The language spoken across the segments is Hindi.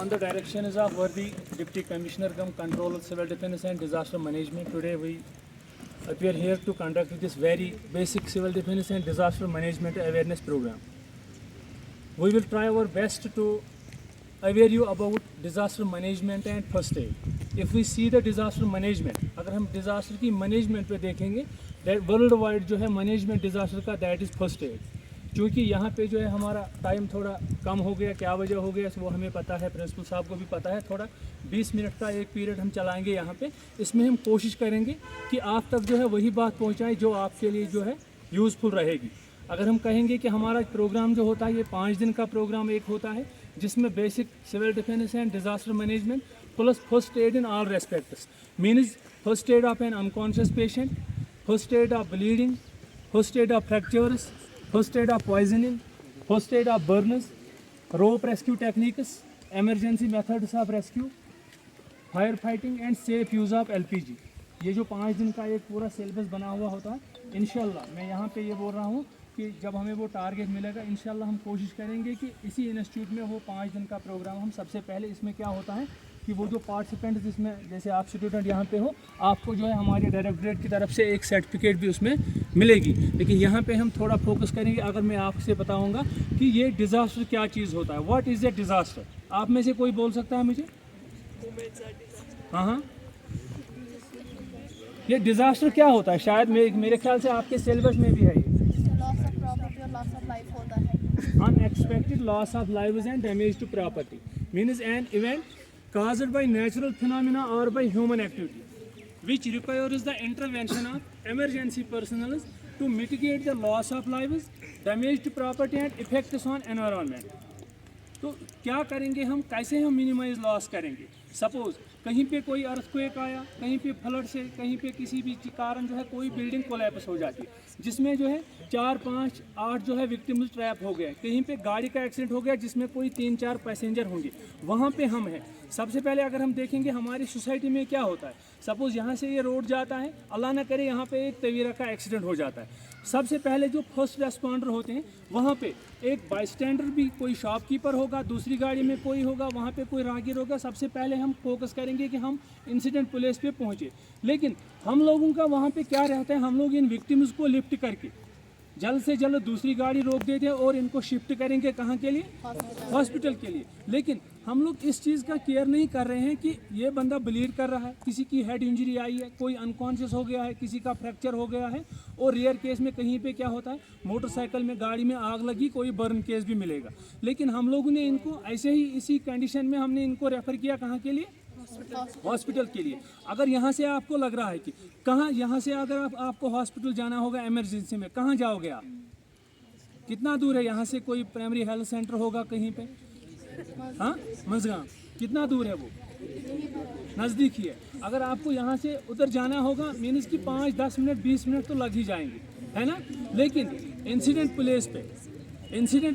On the directions of worthy Deputy Commissioner cum Controller Civil Defence and Disaster Management, today we appear here to conduct this very basic civil defence and disaster management awareness program. We will try our best to aware you about disaster management and first aid. If we see the disaster management, अगर हम disaster की management पे देखेंगे, that world wide जो है management disaster का that is first aid. क्योंकि यहाँ पे जो है हमारा टाइम थोड़ा कम हो गया, क्या वजह हो गया वो हमें पता है, प्रिंसिपल साहब को भी पता है. थोड़ा 20 मिनट का एक पीरियड हम चलाएंगे यहाँ पे. इसमें हम कोशिश करेंगे कि आप तक जो है वही बात पहुँचाएं जो आपके लिए जो है यूज़फुल रहेगी. अगर हम कहेंगे कि हमारा प्रोग्राम जो होता है ये 5 दिन का प्रोग्राम एक होता है, जिसमें basic civil defence and disaster management plus first aid in all respects, means first aid of an unconscious patient, first aid of bleeding, first aid of fractures, first aid of poisoning, first aid of burns, rope rescue techniques, emergency methods of rescue, fire fighting and safe use of LPG. ये जो 5 दिन का एक पूरा सिलेबस बना हुआ होता है, इंशाल्लाह मैं यहाँ पे ये बोल रहा हूँ कि जब हमें वो टारगेट मिलेगा इंशाल्लाह हम कोशिश करेंगे कि इसी इंस्टीट्यूट में वो 5 दिन का प्रोग्राम हम सबसे पहले. इसमें क्या होता है कि वो जो पार्टिसिपेंट जिसमें जैसे आप स्टूडेंट यहाँ पे हो, आपको जो है हमारे डायरेक्टरेट की तरफ से एक सर्टिफिकेट भी उसमें मिलेगी. लेकिन यहाँ पे हम थोड़ा फोकस करेंगे. अगर मैं आपसे बताऊँगा कि ये डिज़ास्टर क्या चीज़ होता है, व्हाट इज़ ए डिज़ास्टर, आप में से कोई बोल सकता है मुझे? हाँ, ये डिज़ास्टर क्या होता है? शायद मेरे ख्याल से आपके सिलेबस में भी है ये. Unexpected loss of lives and damage to property means an event caused by natural phenomena or by human activity which requires the intervention of emergency personnel to mitigate the loss of lives, damage to property and effects on environment. तो क्या करेंगे हम, कैसे हम मिनिमाइज लॉस करेंगे? सपोज कहीं पे कोई अर्थक्वेक आया, कहीं पे फ्लड से, कहीं पे किसी भी कारण जो है कोई बिल्डिंग कोलैप्स हो जाती है, जिसमें जो है 4, 5, 8 जो है विक्टिम्स ट्रैप हो गए. कहीं पे गाड़ी का एक्सीडेंट हो गया जिसमें कोई 3-4 पैसेंजर होंगे, वहाँ पे हम हैं. सबसे पहले अगर हम देखेंगे हमारी सोसाइटी में क्या होता है, सपोज़ यहाँ से ये रोड जाता है, अल्लाह ना करे यहाँ पे एक तवीरा का एक्सीडेंट हो जाता है. सबसे पहले जो फर्स्ट रेस्पॉन्डर होते हैं वहाँ पे एक बाईस्टैंडर भी, कोई शॉपकीपर होगा, दूसरी गाड़ी में कोई होगा, वहाँ पे कोई राहगीर होगा. सबसे पहले हम फोकस करेंगे कि हम इंसिडेंट प्लेस पे पहुँचे. लेकिन हम लोगों का वहाँ पे क्या रहता है, हम लोग इन विक्टिम्स को लिफ्ट करके जल्द से जल्द दूसरी गाड़ी रोक देते हैं और इनको शिफ्ट करेंगे कहाँ के लिए? हॉस्पिटल के लिए. लेकिन हम लोग इस चीज़ का केयर नहीं कर रहे हैं कि ये बंदा ब्लीड कर रहा है, किसी की हेड इंजरी आई है, कोई अनकॉन्शियस हो गया है, किसी का फ्रैक्चर हो गया है, और रेयर केस में कहीं पे क्या होता है मोटरसाइकिल में, गाड़ी में आग लगी, कोई बर्न केस भी मिलेगा. लेकिन हम लोगों ने इनको ऐसे ही इसी कंडीशन में हमने इनको रेफ़र किया कहाँ के लिए? हॉस्पिटल के लिए. अगर यहाँ से आपको लग रहा है कि कहाँ, यहाँ से अगर आपको हॉस्पिटल जाना होगा इमरजेंसी में, कहाँ जाओगे आप? कितना दूर है यहाँ से? कोई प्राइमरी हेल्थ सेंटर होगा कहीं पे? हाँ, मज़गांव. कितना दूर है वो? नज़दीक ही है. अगर आपको यहाँ से उधर जाना होगा मीन्स कि 5, 10 मिनट, 20 मिनट तो लग ही जाएंगे, है ना. लेकिन इंसिडेंट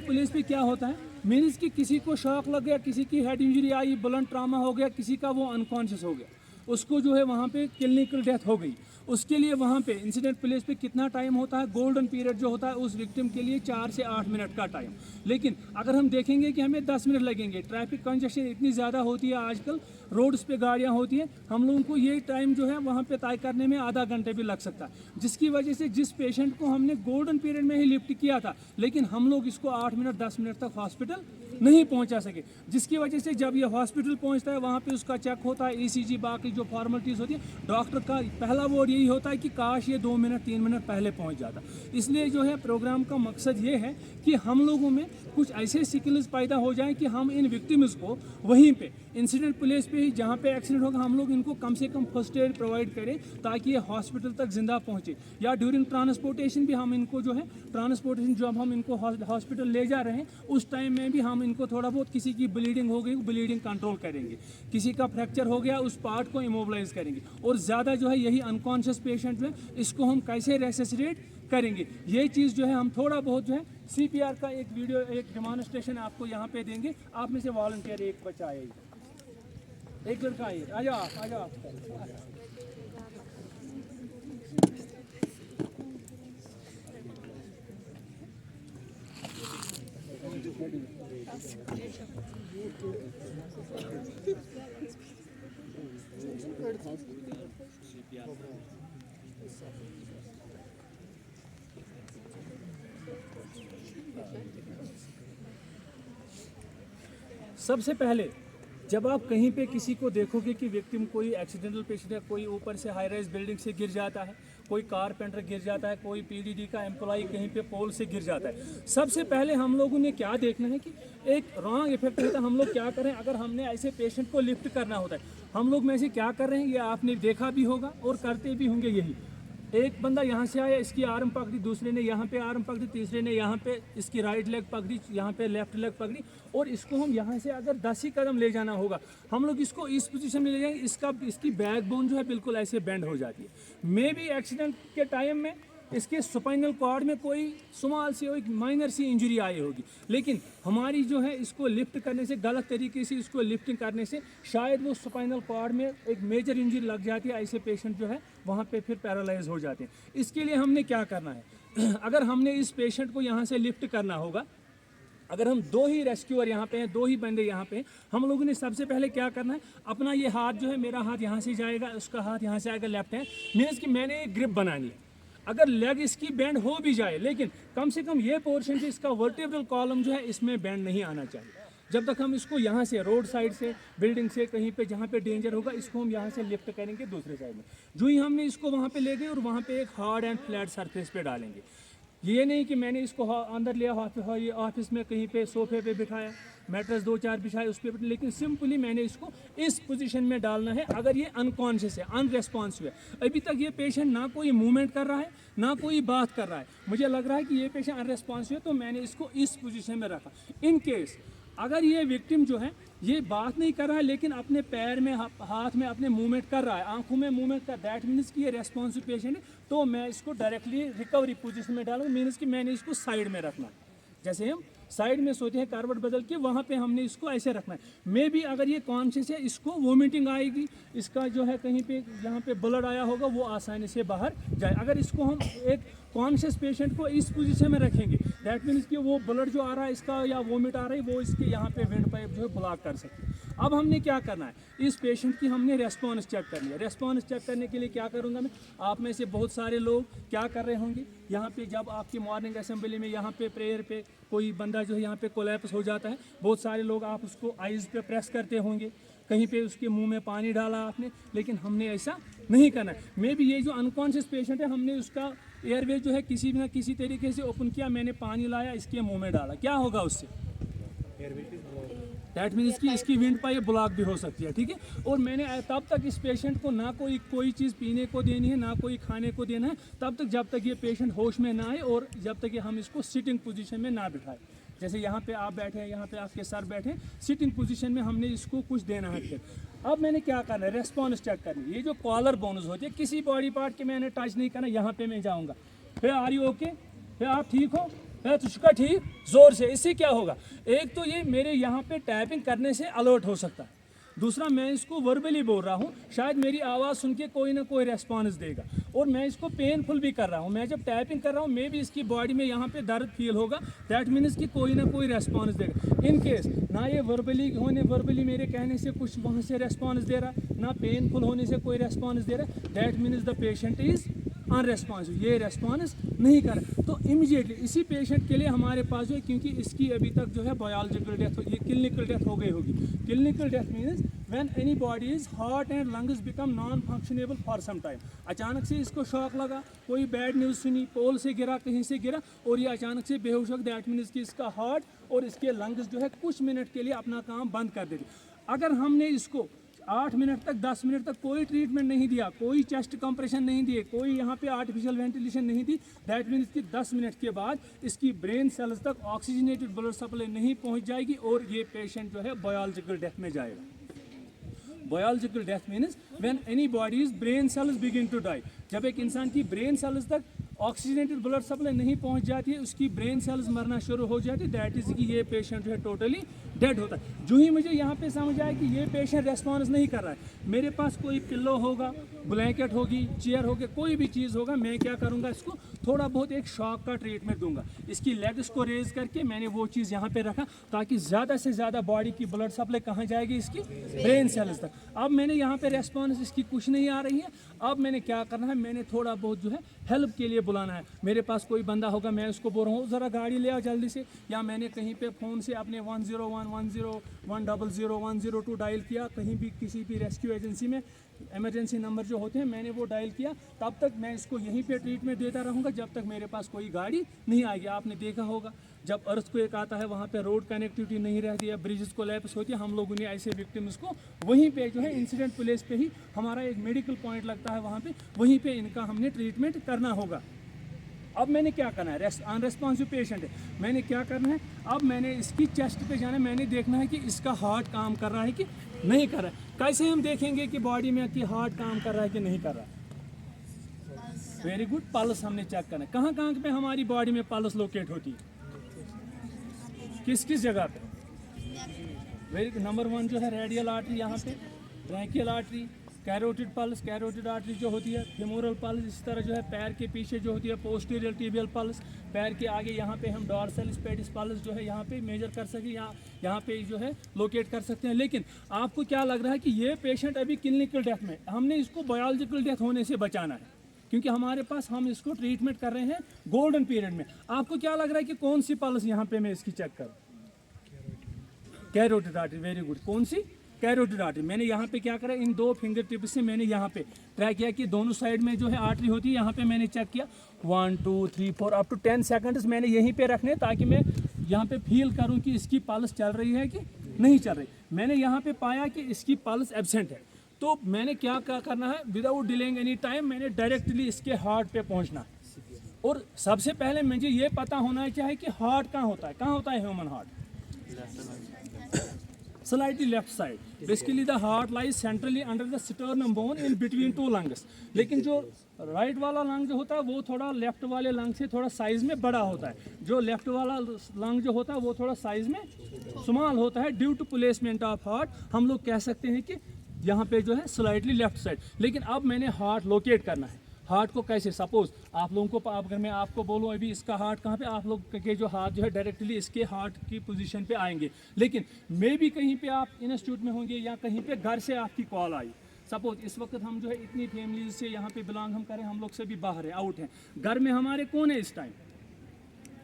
प्लेस पे क्या होता है, मीन्स कि किसी को शॉक लग गया, किसी की हेड इंजरी आई, ब्लंट ट्रामा हो गया, किसी का वो अनकॉन्शियस हो गया, उसको जो है वहाँ पे क्लिनिकल डेथ हो गई. उसके लिए वहाँ पे इंसिडेंट प्लेस पे कितना टाइम होता है? गोल्डन पीरियड जो होता है उस विक्टिम के लिए 4 से 8 मिनट का टाइम. लेकिन अगर हम देखेंगे कि हमें 10 मिनट लगेंगे, ट्रैफिक कंजेशन इतनी ज़्यादा होती है आजकल, रोड्स पे गाड़ियाँ होती हैं, हम लोगों को ये टाइम जो है वहाँ पे तय करने में आधा घंटे भी लग सकता है. जिसकी वजह से जिस पेशेंट को हमने गोल्डन पीरियड में ही लिफ्ट किया था, लेकिन हम लोग इसको 8 मिनट 10 मिनट तक हॉस्पिटल नहीं पहुंचा सके. जिसकी वजह से जब ये हॉस्पिटल पहुंचता है वहाँ पे उसका चेक होता है, ECG, बाकी जो फॉर्मेलिटीज़ होती है, डॉक्टर का पहला वर्ड यही होता है कि काश ये 2 मिनट 3 मिनट पहले पहुंच जाता. इसलिए जो है प्रोग्राम का मकसद ये है कि हम लोगों में कुछ ऐसे स्किल्स पैदा हो जाएं कि हम इन विक्टिम्स को वहीं पे इंसिडेंट प्लेस पे ही जहाँ पे एक्सीडेंट होगा हम लोग इनको कम से कम फर्स्ट एड प्रोवाइड करें ताकि ये हॉस्पिटल तक जिंदा पहुँचे. या ड्यूरिंग ट्रांसपोर्टेशन भी हम इनको जो है ट्रांसपोर्टेशन जब हम इनको हॉस्पिटल ले जा रहे हैं उस टाइम में भी हम इनको थोड़ा बहुत, किसी की ब्लीडिंग हो गई, ब्लीडिंग कंट्रोल करेंगे, किसी का फ्रैक्चर हो गया उस पार्ट को इमोबलाइज करेंगे, और ज़्यादा जो है यही अनकॉन्शियस पेशेंट में इसको हम कैसे रेसिसिटेट करेंगे. ये चीज़ जो है हम थोड़ा बहुत जो है CPR का एक वीडियो, एक डेमोन्स्ट्रेशन आपको यहाँ पे देंगे. आप में से वॉलंटियर एक बच्चा आए, एक लड़का आइए, आ जाओ आप, आ जाओ आप. सबसे पहले जब आप कहीं पे किसी को देखोगे कि विक्टिम कोई एक्सीडेंटल पेशेंट है, कोई ऊपर से हाई राइज बिल्डिंग से गिर जाता है, कोई कारपेंटर गिर जाता है, कोई पीडीडी का एम्प्लॉय कहीं पे पोल से गिर जाता है, सबसे पहले हम लोगों ने क्या देखना है कि एक रॉन्ग इफेक्ट होता है। हम लोग क्या करें, अगर हमने ऐसे पेशेंट को लिफ्ट करना होता है, हम लोग में से क्या कर रहे हैं, ये आपने देखा भी होगा और करते भी होंगे। यही एक बंदा यहाँ से आया, इसकी आर्म पकड़ी, दूसरे ने यहाँ पे आर्म पकड़ी, तीसरे ने यहाँ पे इसकी राइट लेग पकड़ी, यहाँ पे लेफ्ट लेग पकड़ी, और इसको हम यहाँ से अगर 10 ही कदम ले जाना होगा, हम लोग इसको इस पोजीशन में ले जाएंगे, इसकी बैकबोन जो है बिल्कुल ऐसे बेंड हो जाती है। मे भी एक्सीडेंट के टाइम में इसके स्पाइनल कॉर्ड में कोई स्मॉल सी एक माइनर सी इंजरी आई होगी, लेकिन हमारी जो है इसको लिफ्ट करने से, गलत तरीके से इसको लिफ्टिंग करने से शायद वो स्पाइनल कॉर्ड में एक मेजर इंजरी लग जाती है। ऐसे पेशेंट जो है वहाँ पे फिर पैरालाइज हो जाते हैं। इसके लिए हमने क्या करना है, अगर हमने इस पेशेंट को यहाँ से लिफ्ट करना होगा, अगर हम 2 ही रेस्क्यूअर यहाँ पे हैं, 2 ही बंदे यहाँ पे हैं, हम लोगों ने सबसे पहले क्या करना है, अपना ये हाथ जो है, मेरा हाथ यहाँ से जाएगा, उसका हाथ यहाँ से आएगा, लेफ्ट हैंड मीन्स कि मैंने एक ग्रिप बनानी है। अगर लेग इसकी बेंड हो भी जाए, लेकिन कम से कम ये पोर्शन से इसका वर्टिब्रल कॉलम जो है इसमें बेंड नहीं आना चाहिए। जब तक हम इसको यहाँ से रोड साइड से, बिल्डिंग से, कहीं पे जहाँ पे डेंजर होगा, इसको हम यहाँ से लिफ्ट करेंगे दूसरे साइड में। जो ही हमने इसको वहाँ पे ले गए और वहाँ पे एक हार्ड एंड फ्लैट सरफेस पे डालेंगे। ये नहीं कि मैंने इसको अंदर लिया, ये ऑफिस में कहीं पे सोफे पे बिठाया, मैट्रेस 2-4 बिछाए उस पर, लेकिन सिंपली मैंने इसको इस पोजीशन में डालना है। अगर ये अनकॉन्शियस है, अनरेस्पॉन्सिव है, अभी तक ये पेशेंट ना कोई मूवमेंट कर रहा है, ना कोई बात कर रहा है, मुझे लग रहा है कि ये पेशेंट अनरेस्पॉन्सिव है, तो मैंने इसको इस पोजीशन में रखा। इन केस अगर ये विक्टिम जो है ये बात नहीं कर रहा है, लेकिन अपने पैर में, हाथ में अपने मूवमेंट कर रहा है, आंखों में मूवमेंट कर, दैट मीन्स कि ये रेस्पॉन्सिव पेशेंट है, तो मैं इसको डायरेक्टली रिकवरी पोजीशन में डालूँ। मीन्स कि मैंने इसको साइड में रखना है, जैसे हम साइड में सोते हैं करवट बदल के, वहाँ पे हमने इसको ऐसे रखना है। मे भी अगर ये कॉन्शियस है, इसको वोमिटिंग आएगी, इसका जो है कहीं पे यहाँ पे ब्लड आया होगा, वो आसानी से बाहर जाए। अगर इसको हम एक कॉन्शियस पेशेंट को इस पोजीशन में रखेंगे, दैट मीन्स कि वो ब्लड जो आ रहा है इसका या वोमिट आ रही है, वो इसके यहाँ पे विंड पाइप जो है ब्लॉक कर सकते हैं। अब हमने क्या करना है, इस पेशेंट की हमने रेस्पॉन्स चेक करनी है। रेस्पॉन्स चेक करने के लिए क्या करूँगा मैं, आप में से बहुत सारे लोग क्या कर रहे होंगे, यहाँ पे जब आपकी मॉर्निंग असेंबली में यहाँ पे प्रेयर पे कोई बंदा जो है यहाँ पे कोलैप्स हो जाता है, बहुत सारे लोग आप उसको आइज़ पे प्रेस करते होंगे, कहीं पे उसके मुंह में पानी डाला आपने, लेकिन हमने ऐसा नहीं करना है। मे भी ये जो अनकॉन्शियस पेशेंट है, हमने उसका एयरवे जो है किसी न किसी तरीके से ओपन किया, मैंने पानी लाया, इसके मुंह में डाला, क्या होगा उससे, दैट मीन्स कि इसकी विंड पाइप ब्लॉक भी हो सकती है, ठीक है। और मैंने तब तक इस पेशेंट को ना कोई चीज़ पीने को देनी है, ना कोई खाने को देना है, तब तक जब तक ये पेशेंट होश में ना आए और जब तक ये हम इसको सिटिंग पोजीशन में ना बिठाएं। जैसे यहाँ पे आप बैठे हैं, यहाँ पे आपके सर बैठे, सिटिंग पोजीशन में हमने इसको कुछ देना है। फिर अब मैंने क्या करना है, रेस्पॉन्स चेक करनी है। ये जो कॉलर बोन्स होती है, किसी बॉडी पार्ट के मैंने टच नहीं करना, यहाँ पे मैं जाऊँगा, फिर आर यू ओके, फिर आप ठीक हो, फिर तुझका ठीक, जोर से। इससे क्या होगा, एक तो ये मेरे यहाँ पे टैपिंग करने से अलर्ट हो सकता है, दूसरा मैं इसको वर्बली बोल रहा हूँ, शायद मेरी आवाज़ सुन के कोई ना कोई रेस्पॉन्स देगा, और मैं इसको पेनफुल भी कर रहा हूँ। मैं जब टैपिंग कर रहा हूँ, मे भी इसकी बॉडी में यहाँ पे दर्द फील होगा, दैट मीन्स कि कोई ना कोई रेस्पॉन्स देगा। इन केस ना ये वर्बली मेरे कहने से कुछ वहाँ से रेस्पॉन्स दे रहा है, ना पेनफुल होने से कोई रेस्पॉन्स दे रहा है, that means the patient is unresponsive, ये रेस्पॉन्स नहीं कर रहा। तो इमीडिएटली इसी पेशेंट के लिए हमारे पास जो है, क्योंकि इसकी अभी तक जो है बायोलॉजिकल डेथ, ये क्लिनिकल डेथ हो गई होगी। Clinical death means when any body's heart and lungs become non functionable for some time. अचानक से इसको शॉक लगा, कोई बैड न्यूज़ सुनी, पोल से गिरा, कहीं से गिरा, और ये अचानक से बेहोश हो, दैट मीन्स कि इसका हार्ट और इसके लंग्स जो है कुछ मिनट के लिए अपना काम बंद कर देते। अगर हमने इसको 8 मिनट तक, 10 मिनट तक कोई ट्रीटमेंट नहीं दिया, कोई चेस्ट कंप्रेशन नहीं दिए, कोई यहाँ पे आर्टिफिशियल वेंटिलेशन नहीं दी, दैट मीन्स कि 10 मिनट के बाद इसकी ब्रेन सेल्स तक ऑक्सीजनेटेड ब्लड सप्लाई नहीं पहुँच जाएगी और ये पेशेंट जो है बायोलॉजिकल डेथ में जाएगा। Biological death means when any body's brain cells begin to die, जब एक इंसान की ब्रेन सेल्स तक ऑक्सीजनेटेड ब्लड सप्लाई नहीं पहुंच जाती है, उसकी ब्रेन सेल्स मरना शुरू हो जाती है, दैट इज़ कि ये पेशेंट जो है टोटली डेड होता है। जो ही मुझे यहाँ पे समझ आया कि ये पेशेंट रेस्पॉन्स नहीं कर रहा है, मेरे पास कोई पिल्लो होगा, ब्लैंकेट होगी, चेयर होगी, कोई भी चीज़ होगा, मैं क्या करूँगा, इसको थोड़ा बहुत एक शॉक का ट्रीटमेंट दूंगा। इसकी लेग्स को रेज करके मैंने वो चीज़ यहाँ पे रखा ताकि ज़्यादा से ज़्यादा बॉडी की ब्लड सप्लाई कहाँ जाएगी, इसकी ब्रेन सेल्स तक। अब मैंने यहाँ पे रेस्पॉन्स इसकी कुछ नहीं आ रही है। अब मैंने क्या करना है, मैंने थोड़ा बहुत जो है हेल्प के लिए बुलाना है। मेरे पास कोई बंदा होगा, मैं उसको बोल रहा हूँ ज़रा गाड़ी ले आओ जल्दी से, या मैंने कहीं पे फ़ोन से अपने 101, 10, 100, 102 डायल किया, कहीं भी किसी भी रेस्क्यू एजेंसी में इमरजेंसी नंबर जो होते हैं मैंने वो डायल किया। तब तक मैं इसको यहीं पे ट्रीटमेंट देता रहूँगा जब तक मेरे पास कोई गाड़ी नहीं आएगी। आपने देखा होगा जब अर्थक्वेक आता है वहाँ पे रोड कनेक्टिविटी नहीं रहती है, ब्रिजेस कोलैप्स होती है, हम लोगों ने ऐसे विक्टिम्स को वहीं पे जो है इंसिडेंट प्लेस पे ही हमारा एक मेडिकल पॉइंट लगता है वहाँ पे, वहीं पे इनका हमने ट्रीटमेंट करना होगा। अब मैंने क्या करना है, अनरेस्पॉन्सिव पेशेंट है, मैंने क्या करना है, अब मैंने इसकी चेस्ट पे जाना है, मैंने देखना है कि इसका हार्ट काम कर रहा है कि नहीं कर रहा है। कैसे हम देखेंगे कि बॉडी में कि हार्ट काम कर रहा है कि नहीं कर रहा है? वेरी गुड, पल्स हमने चेक करना है। कहाँ कहाँ पे हमारी बॉडी में पल्स लोकेट होती है, किस किस जगह पे? वेरी नंबर 1 जो है रेडियल आर्टरी, यहाँ पे branchial artery, carotid pulse, carotid artery जो होती है, फेमोरल पल्स, इस तरह जो है पैर के पीछे जो होती है पोस्टीरियर टिबियल पल्स, पैर के आगे यहाँ पे हम डॉर्सल स्पेडिस पल्स जो है यहाँ पे मेजर कर सकें, यहाँ पे जो है लोकेट कर सकते हैं। लेकिन आपको क्या लग रहा है कि ये पेशेंट अभी क्लिनिकल डेथ में, हमने इसको बायोलॉजिकल डेथ होने से बचाना है क्योंकि हमारे पास हम इसको ट्रीटमेंट कर रहे हैं गोल्डन पीरियड में। आपको क्या लग रहा है कि कौन सी पल्स यहाँ पे मैं इसकी चेक करूँ? कैरोटिड आर्टरी, वेरी गुड, कौन सी? Carotid artery. मैंने यहाँ पे क्या करा, इन 2 फिंगर टिप से मैंने यहाँ पे ट्राई किया कि दोनों साइड में जो है आर्टरी होती है, यहाँ पे मैंने चेक किया 1 2 3 4 अप टू 10 सेकंड्स मैंने यहीं पे रखने ताकि मैं यहाँ पे फील करूँ कि इसकी पल्स चल रही है कि नहीं चल रही। मैंने यहाँ पे पाया कि इसकी पल्स एब्सेंट है, तो मैंने क्या करना है, विदाउट डिलेइंग एनी टाइम मैंने डायरेक्टली इसके हार्ट पे पहुँचना है। और सबसे पहले मुझे ये पता होना चाहिए कि हार्ट कहाँ होता है, कहाँ होता है human heart? Slightly left side. Basically the heart lies centrally under the sternum bone in between 2 lungs. लेकिन जो राइट वाला लंग जो होता है वो थोड़ा लेफ्ट वाले लंग से थोड़ा साइज में बड़ा होता है, जो लेफ्ट वाला लंग जो होता है वो थोड़ा साइज में स्मॉल होता है। Due to placement of heart हम लोग कह सकते हैं कि यहाँ पे जो है स्लाइटली लेफ्ट साइड। लेकिन अब मैंने हार्ट लोकेट करना है। हार्ट को कैसे, सपोज आप लोगों को, अगर मैं आपको बोलूँ अभी इसका हार्ट कहाँ पे, आप लोग के जो हाथ जो है डायरेक्टली इसके हार्ट की पोजीशन पे आएंगे। लेकिन मे भी कहीं पे आप इंस्टीट्यूट में होंगे या कहीं पे घर से आपकी कॉल आई, सपोज इस वक्त हम जो है इतनी फैमिली से यहाँ पे बिलोंग हम करें, हम लोग से भी बाहर है, आउट हैं, घर में हमारे कौन है इस टाइम?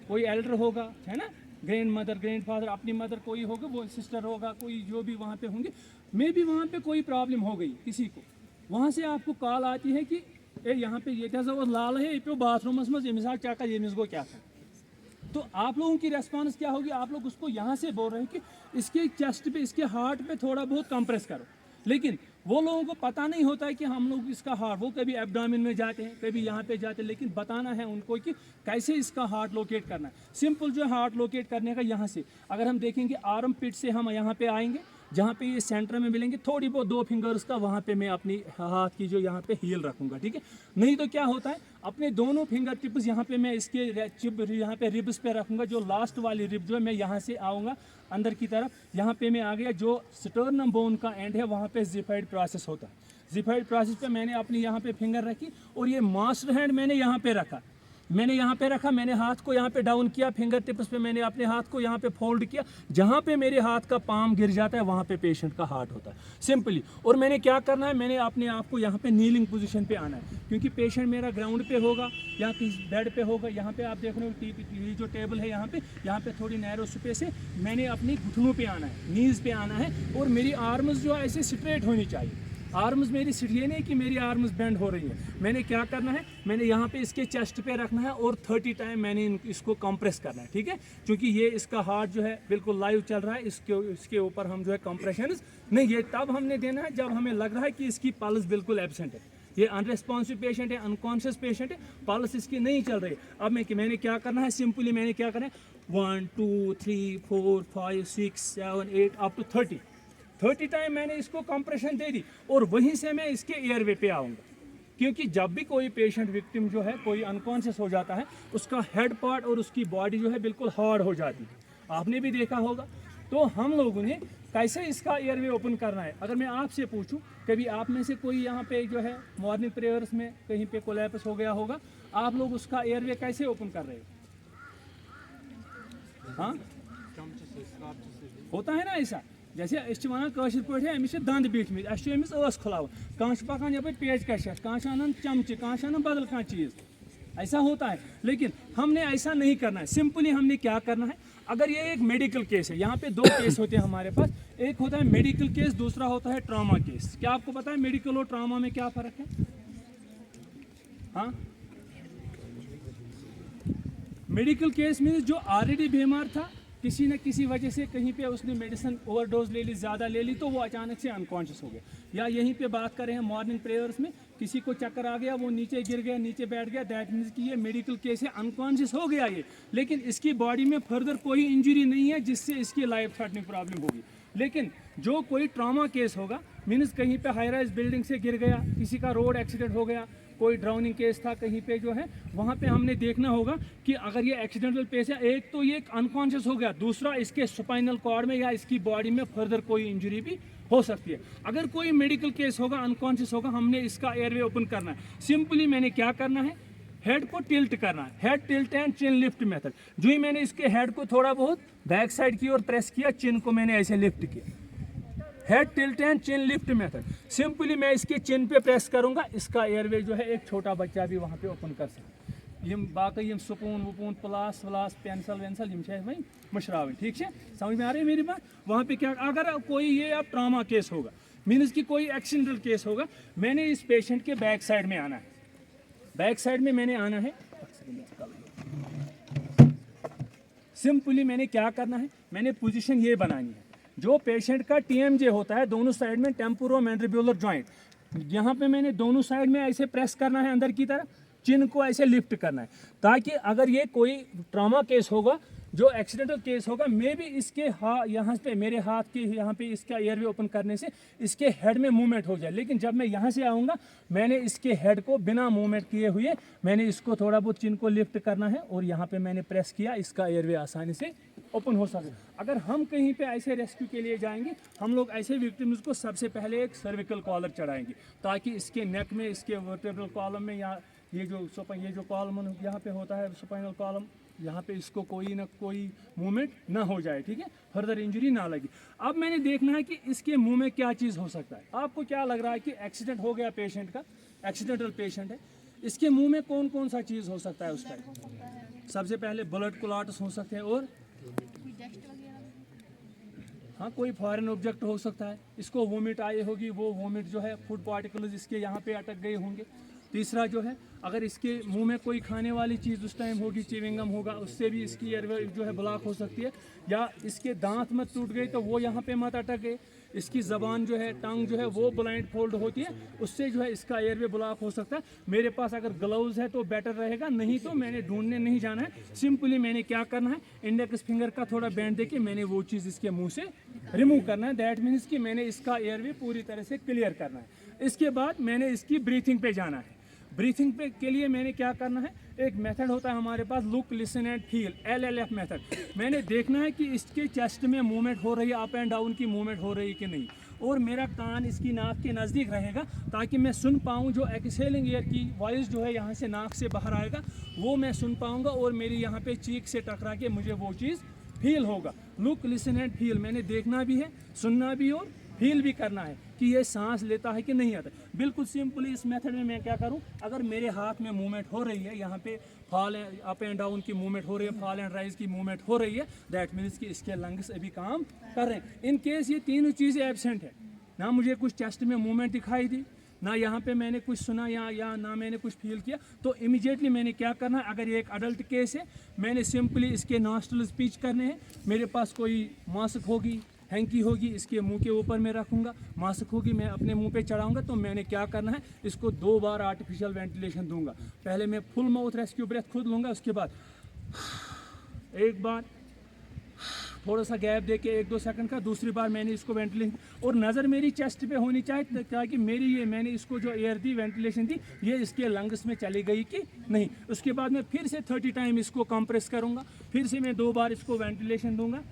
कोई एल्डर होगा, है ना, ग्रैंड मदर, ग्रैंड फादर, अपनी मदर कोई होगा, वो सिस्टर होगा, कोई जो भी वहाँ पे होंगे। मे भी वहाँ पे कोई प्रॉब्लम हो गई किसी को, वहाँ से आपको कॉल आती है कि ए यहाँ पे ये लाल है, ये पे बाथरूम मज ये मिसाल क्या यमिस गो क्या था। तो आप लोगों की रेस्पॉन्स क्या होगी? आप लोग उसको यहाँ से बोल रहे हैं कि इसके चेस्ट पे, इसके हार्ट पे थोड़ा बहुत कंप्रेस करो। लेकिन वो लोगों को पता नहीं होता है कि हम लोग इसका हार्ट, वो कभी एब्डोमेन में जाते हैं, कभी यहाँ पे जाते हैं, लेकिन बताना है उनको कि कैसे इसका हार्ट लोकेट करना है। सिंपल जो है हार्ट लोकेट करने का, यहाँ से अगर हम देखेंगे आर्म पिट से हम यहाँ पे आएंगे, जहाँ पे ये सेंटर में मिलेंगे, थोड़ी बहुत 2 फिंगर्स का वहाँ पे मैं अपनी हाथ की जो यहाँ पे हील रखूँगा, ठीक है। नहीं तो क्या होता है, अपने दोनों फिंगर टिप्स यहाँ पे मैं इसके चिप यहाँ पे रिब्स पे रखूँगा, जो लास्ट वाली रिब जो है मैं यहाँ से आऊँगा अंदर की तरफ, यहाँ पे मैं आ गया, जो स्टर्नम बोन का एंड है वहाँ पे जिफाइड प्रोसेस होता है। जिफाइड प्रोसेस पे मैंने अपनी यहाँ पे फिंगर रखी और ये मास्टर हैंड मैंने यहाँ पे रखा, मैंने हाथ को यहाँ पे डाउन किया, फिंगर टिप्स पे मैंने अपने हाथ को यहाँ पे फोल्ड किया, जहाँ पे मेरे हाथ का पाम गिर जाता है वहाँ पे पेशेंट का हार्ट होता है, सिंपली। और मैंने क्या करना है, मैंने अपने आप को यहाँ पे नीलिंग पोजीशन पे आना है, क्योंकि पेशेंट मेरा ग्राउंड पे होगा या किसी बेड पे होगा। यहाँ पे आप देख रहे हो ये जो टेबल है यहाँ पे थोड़ी नैरो स्पेस है, मैंने अपनी घुटनों पे आना है, नीज पे आना है, और मेरी आर्म्स जो है ऐसे स्ट्रेट होनी चाहिए। आर्म्स मेरी ये नहीं कि मेरी आर्म्स बेंड हो रही है। मैंने क्या करना है, मैंने यहाँ पे इसके चेस्ट पे रखना है और 30 टाइम मैंने इसको कंप्रेस करना है, ठीक है। क्योंकि ये इसका हार्ट जो है बिल्कुल लाइव चल रहा है, इसके ऊपर हम जो है कंप्रेशन नहीं, ये तब हमने देना है जब हमें लग रहा है कि इसकी पल्स बिल्कुल एब्सेंट है, ये अनरेस्पॉन्सिव पेशेंट है, अनकॉन्शियस पेशेंट है, पल्स इसकी नहीं चल रही। अब मैंने क्या करना है, सिंपली मैंने क्या करना है, 1 2 3 4 5 6 7 8 अप टू 30 टाइम मैंने इसको कंप्रेशन दे दी, और वहीं से मैं इसके एयरवे पे आऊँगा। क्योंकि जब भी कोई पेशेंट विक्टिम जो है कोई अनकॉन्शियस हो जाता है, उसका हेड पार्ट और उसकी बॉडी जो है बिल्कुल हार्ड हो जाती है, आपने भी देखा होगा। तो हम लोगों ने कैसे इसका एयरवे ओपन करना है, अगर मैं आपसे पूछूं, कभी आप में से कोई यहाँ पे जो है मॉर्निंग प्रेयर्स में कहीं पे कोलैप्स हो गया होगा, आप लोग उसका एयरवे कैसे ओपन कर रहे हो? हाँ, होता है ना ऐसा, जैसे वन कशिर पे अमिस दंद बीठ में अमिस स खुलाव कह पकान यप पेचकश कह अनान चमचे कह अनान बदल कह चीज़, ऐसा होता है। लेकिन हमने ऐसा नहीं करना है। सिंपली हमने क्या करना है, अगर ये एक मेडिकल केस है, यहाँ पे दो केस होते हैं हमारे पास, एक होता है मेडिकल केस, दूसरा होता है ट्रॉमा केस। क्या आपको पता है मेडिकल और ट्रॉमा में क्या फ़र्क है? हाँ, मेडिकल केस में जो ऑलरेडी बीमार था, किसी न किसी वजह से कहीं पे उसने मेडिसिन ओवरडोज ले ली, ज़्यादा ले ली, तो वो अचानक से अनकॉन्शियस हो गया। या यहीं पे बात कर रहे हैं मॉर्निंग प्रेयर्स में, किसी को चक्कर आ गया, वो नीचे गिर गया, नीचे बैठ गया, दैट मीन्स कि ये मेडिकल केस है, अनकॉन्शियस हो गया ये, लेकिन इसकी बॉडी में फर्दर कोई इंजरी नहीं है जिससे इसकी लाइफ थ्रेटनिंग प्रॉब्लम होगी। लेकिन जो कोई ट्रॉमा केस होगा, मीन्स कहीं पे हाई राइज बिल्डिंग से गिर गया, किसी का रोड एक्सीडेंट हो गया, कोई ड्राउनिंग केस था कहीं पे जो है, वहाँ पे हमने देखना होगा कि अगर ये एक्सीडेंटल केस है, एक तो ये अनकॉन्शियस हो गया, दूसरा इसके स्पाइनल कॉर्ड में या इसकी बॉडी में फर्दर कोई इंजरी भी हो सकती है। अगर कोई मेडिकल केस होगा, अनकॉन्शियस होगा, हमने इसका एयरवे ओपन करना है। सिंपली मैंने क्या करना है, हेड को टिल्ट करना है, head tilt and chin lift method. जो ही मैंने इसके हेड को थोड़ा बहुत बैक साइड की ओर प्रेस किया, चिन को मैंने ऐसे लिफ्ट किया, head tilt and chin lift method. Simply मैं इसके चिन पे प्रेस करूंगा, इसका एयरवे जो है एक छोटा बच्चा भी वहाँ पे ओपन कर सकता है। यम बाकी यम स्पून वपून प्लास व्लास पेंसिल वेंसिल यम वही मशरावन, ठीक है, समझ में आ रही है मेरी बात? वहाँ पे क्या, अगर कोई ये अब ट्रॉमा केस होगा, मीन्स कि कोई एक्सीडेंटल केस होगा, मैंने इस पेशेंट के बैक साइड में आना है, बैक साइड में मैंने आना है। सिंपली मैंने क्या करना है, मैंने पोजीशन ये बनानी है, जो पेशेंट का टीएमजे होता है, दोनों साइड में टेम्पोरोमैंडिबुलर जॉइंट, यहाँ पे मैंने दोनों साइड में ऐसे प्रेस करना है अंदर की तरफ, चिन को ऐसे लिफ्ट करना है, ताकि अगर ये कोई ट्रॉमा केस होगा, जो एक्सीडेंटल केस होगा, मे भी इसके यहाँ पे मेरे हाथ के यहाँ पे इसका एयरवे ओपन करने से इसके हेड में मूवमेंट हो जाए। लेकिन जब मैं यहाँ से आऊँगा, मैंने इसके हेड को बिना मूवमेंट किए हुए मैंने इसको थोड़ा बहुत चिन को लिफ्ट करना है और यहाँ पे मैंने प्रेस किया, इसका एयरवे आसानी से ओपन हो सके। अगर हम कहीं पे ऐसे रेस्क्यू के लिए जाएंगे, हम लोग ऐसे विक्टिम्स को सबसे पहले एक सर्विकल कॉलर चढ़ाएंगे, ताकि इसके नेक में, इसके वर्टेब्रल कॉलम में, या ये जो कॉलम यहाँ पे होता है स्पाइनल कॉलम, यहाँ पे इसको कोई ना कोई मूवमेंट ना हो जाए, ठीक है, फर्दर इंजरी ना लगी। अब मैंने देखना है कि इसके मुंह में क्या चीज़ हो सकता है। आपको क्या लग रहा है कि एक्सीडेंट हो गया पेशेंट का, एक्सीडेंटल पेशेंट है, इसके मुंह में कौन कौन सा चीज़ हो सकता है उसका? सबसे पहले ब्लड क्लॉट्स हो सकते हैं, और हाँ, कोई फॉरेन ऑब्जेक्ट हो सकता है, इसको वोमिट आई होगी, वो वोमिट जो है फूड पार्टिकल्स इसके यहाँ पे अटक गए होंगे। तीसरा जो है, अगर इसके मुंह में कोई खाने वाली चीज़ उस टाइम होगी, च्युइंगम होगा, उससे भी इसकी एयरवे जो है ब्लॉक हो सकती है। या इसके दांत मत टूट गए तो वो यहाँ पे मत अटक गए, इसकी ज़बान जो है, टंग जो है वो ब्लाइंड फोल्ड होती है, उससे जो है इसका एयरवे ब्लॉक हो सकता है। मेरे पास अगर ग्लव्स है तो बेटर रहेगा, नहीं तो मैंने ढूंढने नहीं जाना है। सिंपली मैंने क्या करना है, इंडेक्स फिंगर का थोड़ा बैंड देके मैंने वो चीज़ इसके मुंह से रिमूव करना है। दैट मीन्स कि मैंने इसका एयरवे पूरी तरह से क्लियर करना है। इसके बाद मैंने इसकी ब्रीथिंग पे जाना है। ब्रीथिंग पे के लिए मैंने क्या करना है, एक मेथड होता है हमारे पास, look listen and feel, LLF method. मैंने देखना है कि इसके चेस्ट में मूवमेंट हो रही है, अप एंड डाउन की मूवमेंट हो रही है कि नहीं, और मेरा कान इसकी नाक के नज़दीक रहेगा, ताकि मैं सुन पाऊँ जो एक्सहेलिंग एयर की वॉइस जो है यहाँ से नाक से बाहर आएगा, वो मैं सुन पाऊँगा, और मेरी यहाँ पे चीक से टकरा के मुझे वो चीज़ फील होगा। लुक लिसन एंड फील, मैंने देखना भी है, सुनना भी और फील भी करना है कि ये सांस लेता है कि नहीं आता। बिल्कुल सिंपली इस मेथड में मैं क्या करूं, अगर मेरे हाथ में मूवमेंट हो रही है, यहाँ पे फॉल अप एंड डाउन की मूवमेंट हो रही है, फॉल एंड राइज की मूवमेंट हो रही है, दैट मीन्स कि इसके लंग्स अभी काम कर रहे हैं। इन केस ये तीनों चीज़ें एब्सेंट है, ना मुझे कुछ चेस्ट में मूवमेंट दिखाई दी, ना यहाँ पे मैंने कुछ सुना या ना मैंने कुछ फील किया, तो इमीडिएटली मैंने क्या करना है, अगर ये एक अडल्ट केस है, मैंने सिंपली इसके नॉस्ट्रल्स पीच करने हैं। मेरे पास कोई मास्क होगी, हैंकी होगी, इसके मुंह के ऊपर मैं रखूँगा, मास्क होगी मैं अपने मुंह पे चढ़ाऊँगा। तो मैंने क्या करना है, इसको 2 बार आर्टिफिशियल वेंटिलेशन दूंगा। पहले मैं फुल माउथ रेस्क्यू ब्रेथ खुद लूँगा, उसके बाद एक बार थोड़ा सा गैप दे के 1-2 सेकंड का, दूसरी बार मैंने इसको वेंटिलेशन, और नज़र मेरी चेस्ट पे होनी चाहिए, ताकि मैंने इसको जो एयर दी, वेंटिलेशन दी, ये इसके लंग्स में चली गई कि नहीं। उसके बाद मैं फिर से 30 टाइम इसको कंप्रेस करूँगा, फिर से मैं 2 बार इसको वेंटिलेशन दूंगा।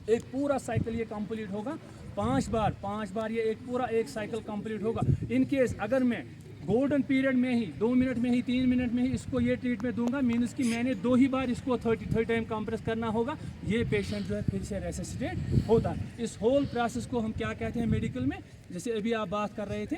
एक पूरा साइकिल ये कंप्लीट होगा 5 बार ये एक पूरा एक साइकिल कंप्लीट होगा। इन केस अगर मैं गोल्डन पीरियड में ही 2 मिनट में ही 3 मिनट में ही इसको ये ट्रीटमेंट दूंगा, मीन्स कि मैंने 2 ही बार इसको 30 टाइम कंप्रेस करना होगा, ये पेशेंट जो है फिर से रेसिसिटेट होता है। इस होल प्रोसेस को हम क्या कहते हैं मेडिकल में, जैसे अभी आप बात कर रहे थे,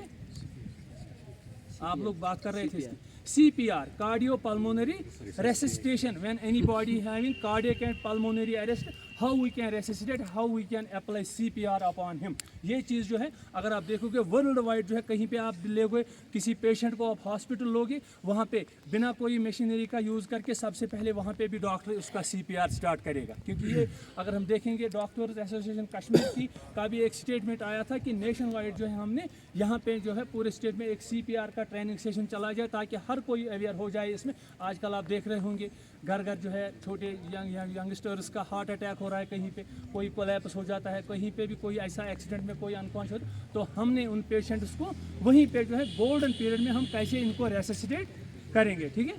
आप लोग बात कर रहे थे CPR, cardio pulmonary resuscitation, when anybody having cardiac and pulmonary arrest, how we can resuscitate, how we can apply CPR upon him. ये चीज़ जो है अगर आप देखोगे वर्ल्ड वाइड जो है, कहीं पे आप लोगे किसी पेशेंट को आप हॉस्पिटल लोगे, वहाँ पे बिना कोई मशीनरी का यूज़ करके सबसे पहले वहाँ पे भी डॉक्टर उसका CPR स्टार्ट करेगा। क्योंकि ये अगर हम देखेंगे डॉक्टर्स एसोसिएशन कश्मीर की का भी एक स्टेटमेंट आया था कि नेशन वाइड जो है हमने यहाँ पे जो है पूरे स्टेट में एक CPR का ट्रेनिंग सेशन चला जाए, ताकि हर कोई अवेयर हो जाए इसमें। आजकल आप देख रहे होंगे घर घर जो है छोटे यंगस्टर्स का हार्ट अटैक हो रहा है, कहीं पे कोई कोलैप्स हो जाता है, कहीं पे भी कोई ऐसा एक्सीडेंट में कोई अनकॉन्शियस होता, तो हमने उन पेशेंट्स को वहीं पे जो है गोल्डन पीरियड में हम कैसे इनको रेसिसिटेट करेंगे। ठीक है,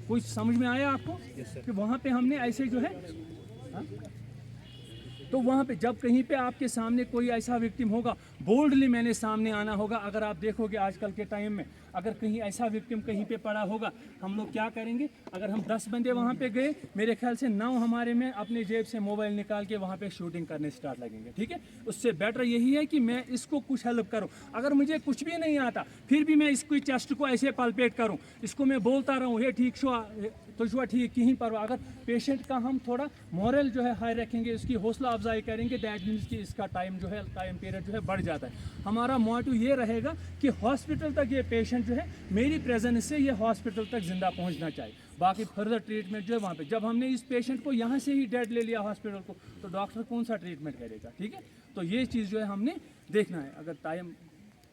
कुछ समझ में आया आपको? कि वहाँ पे हमने ऐसे जो है तो वहाँ पे जब कहीं पे आपके सामने कोई ऐसा विक्टिम होगा, बोल्डली मैंने सामने आना होगा। अगर आप देखोगे आजकल के टाइम में अगर कहीं ऐसा विक्टिम कहीं पे पड़ा होगा, हम लोग क्या करेंगे, अगर हम 10 बंदे वहाँ पे गए, मेरे ख्याल से 9 हमारे में अपने जेब से मोबाइल निकाल के वहाँ पे शूटिंग करने स्टार्ट लगेंगे। ठीक है, उससे बेटर यही है कि मैं इसको कुछ हेल्प करूँ। अगर मुझे कुछ भी नहीं आता फिर भी मैं इसको चेस्ट को ऐसे पल्पेट करूँ, इसको मैं बोलता रहूँ हे ठीक छो तो छुआ ठीक कहीं पर। अगर पेशेंट का हम थोड़ा मॉरल जो है हाई रखेंगे, इसकी हौसला अफजाई करेंगे, दैट मीन्स कि इसका टाइम जो है टाइम पीरियड जो है बढ़ जाता है। हमारा मोटिव ये रहेगा कि हॉस्पिटल तक ये पेशेंट जो है मेरी प्रेजेंस से ये हॉस्पिटल तक जिंदा पहुंचना चाहिए। बाकी फर्दर ट्रीटमेंट जो है वहाँ पे, जब हमने इस पेशेंट को यहाँ से ही डेड ले लिया हॉस्पिटल को, तो डॉक्टर कौन सा ट्रीटमेंट करेगा। ठीक है, तो ये चीज़ जो है हमने देखना है। अगर टाइम